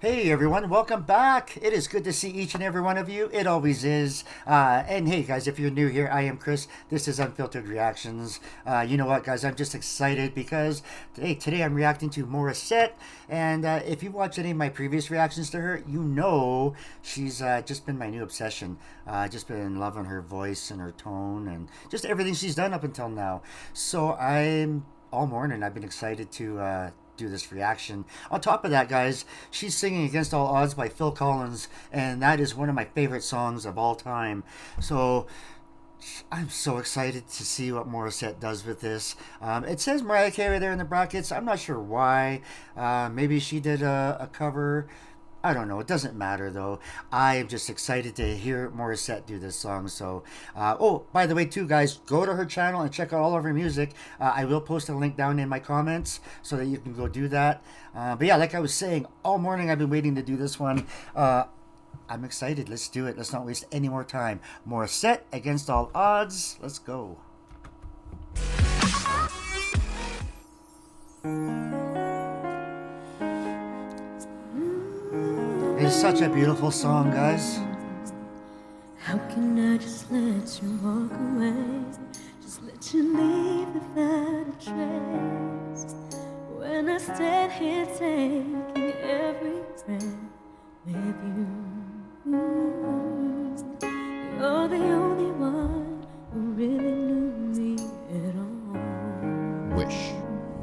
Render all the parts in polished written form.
Hey everyone, welcome back. It is good to see each and every one of you. It always is. And hey guys, if you're new here, I am Chris. This is Unfiltered Reactions. You know what, guys? I'm just excited because today I'm reacting to Morissette. And if you watch any of my previous reactions to her, you know she's just been my new obsession. Just been loving her voice and her tone and just everything she's done up until now. So I'm all morning. I've been excited to do this reaction. On top of that, guys, she's singing Against All Odds by Phil Collins, and that is one of my favorite songs of all time. So I'm so excited to see what Morissette does with this. It says Mariah Carey there in the brackets. I'm not sure why. Maybe she did a cover. I don't know. It doesn't matter though. I'm just excited to hear Morissette do this song. So, oh, by the way, too, guys, go to her channel and check out all of her music. I will post a link down in my comments so that you can go do that. But yeah, like I was saying, all morning I've been waiting to do this one. I'm excited. Let's do it. Let's not waste any more time. Morissette, Against All Odds. Let's go. It's such a beautiful song, guys. How can I just let you walk away? Just let you leave without a trace. When I stand here taking every breath with you, you're the only one who really knew me at all. Wish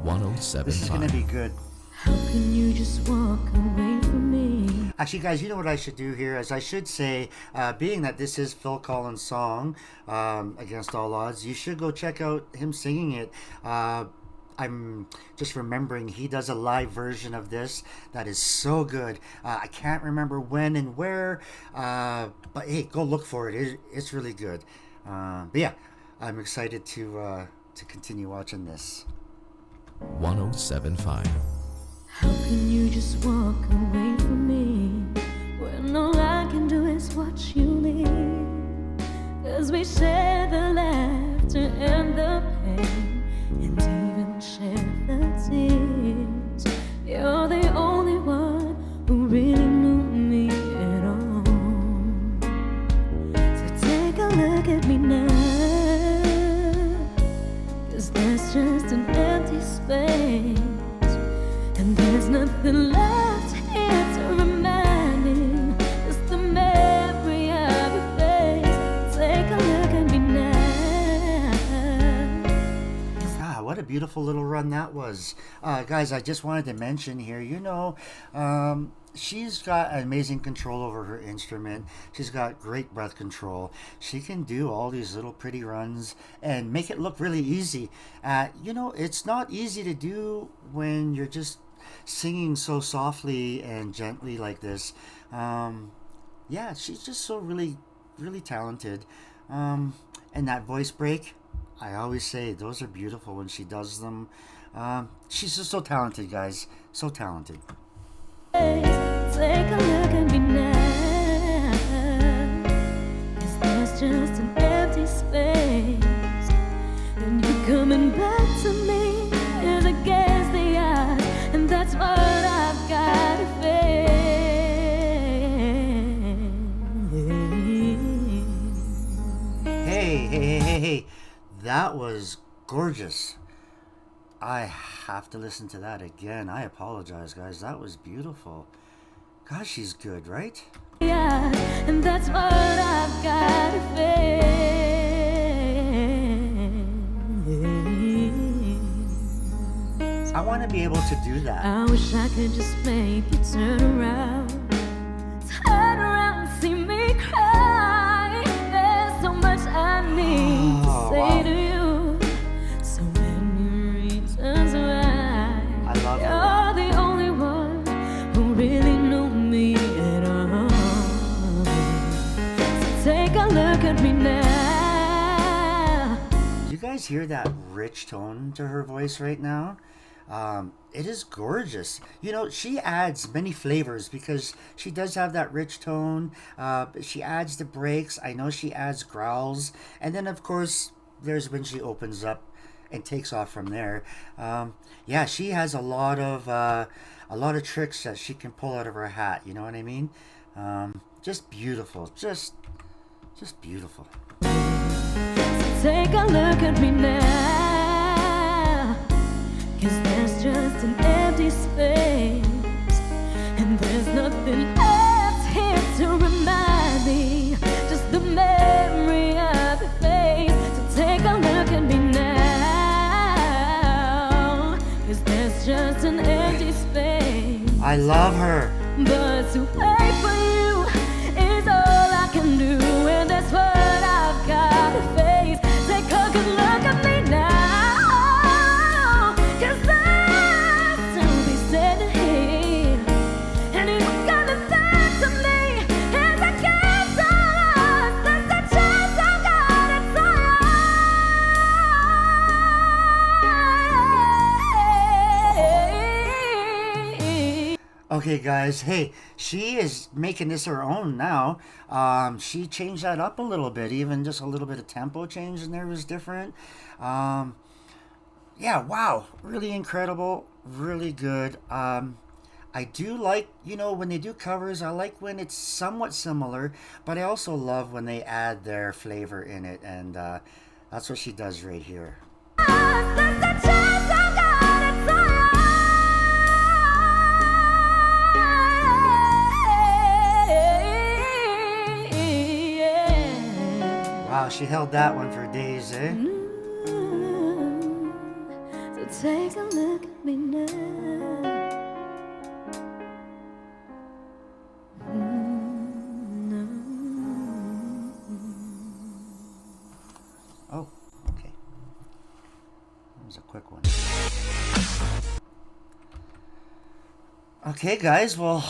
107.5. This is gonna be good. How can you just walk away from me? Actually, guys, you know what I should do here is I should say, being that this is Phil Collins' song, Against All Odds, you should go check out him singing it. I'm just remembering he does a live version of this that is so good. I can't remember when and where, but hey, go look for it. It's really good. But yeah, I'm excited to continue watching this. 107.5. How can you just walk away from me when all I can do is watch you leave? 'Cause we share the laughter and the pain, and even share the tears. You're the only one who really knew me at all. So take a look at me now, 'cause there's just an empty space. And there's nothing left here to remind me. It's the memory of your face. Take a look at me now. What a beautiful little run that was. Guys, I just wanted to mention here, she's got amazing control over her instrument. She's got great breath control. She can do all these little pretty runs and make it look really easy. It's not easy to do when you're just singing so softly and gently like this. Yeah, she's just so really, really talented. And that voice break, I always say those are beautiful when she does them. She's just so talented, guys. So talented. Take a look at me now, 'cause there's just an empty space. And you're coming back to me as against the odds, and that's what I've got to face. Hey. That was gorgeous. I have to listen to that again. I apologize, guys. That was beautiful. Gosh, she's good, right? Yeah, and that's what I've got to face. I want to be able to do that. I wish I could just make you turn around and see me cry. There's so much I need to say to you. So many reasons why. I love her. You're the only one who really knew me at all. So take a look at me now. Do you guys hear that rich tone to her voice right now? It is gorgeous. She adds many flavors because she does have that rich tone. She adds the breaks. I know she adds growls. And then, of course, there's when she opens up and takes off from there. Yeah, she has a lot of a lot of tricks that she can pull out of her hat. You know what I mean? Just beautiful. Just beautiful. Take a look at me now, 'cause there's just an empty space, and there's nothing else here to remind me, just the memory of your face. So take a look at me now, 'cause there's just an empty space. I love her. But to wait for you is all I can do, and that's what I've got to face. Take a good look at me now, 'cause I'll still be standing here, and it's gonna back to me as I get so lost. That's the chance I've got, it's all. Okay, guys. Hey, she is making this her own now. She changed that up a little bit. Even just a little bit of tempo change in there was different. Yeah, wow. Really incredible. Really good. I do like, when they do covers, I like when it's somewhat similar, but I also love when they add their flavor in it. And that's what she does right here. That's the chance I've got, it's all. Wow, she held that one for days, eh? So take a look at me now. Oh, okay. That was a quick one. Okay, guys, well,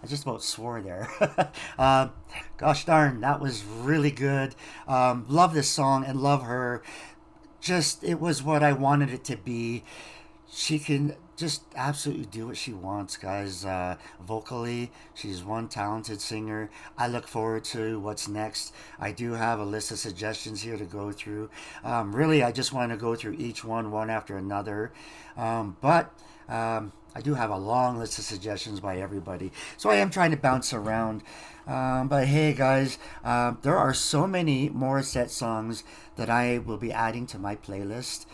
I just about swore there. Gosh darn, that was really good. Love this song and love her. Just, it was what I wanted it to be. She can just absolutely do what she wants, guys. Vocally, she's one talented singer. I look forward to what's next. I do have a list of suggestions here to go through. Really, I just want to go through each one after another. But I do have a long list of suggestions by everybody. So I am trying to bounce around. But hey, guys, there are so many Morissette songs that I will be adding to my playlist.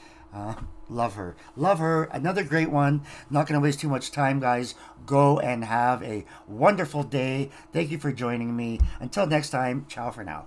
Love her. Love her. Another great one. Not going to waste too much time, guys. Go and have a wonderful day. Thank you for joining me. Until next time, ciao for now.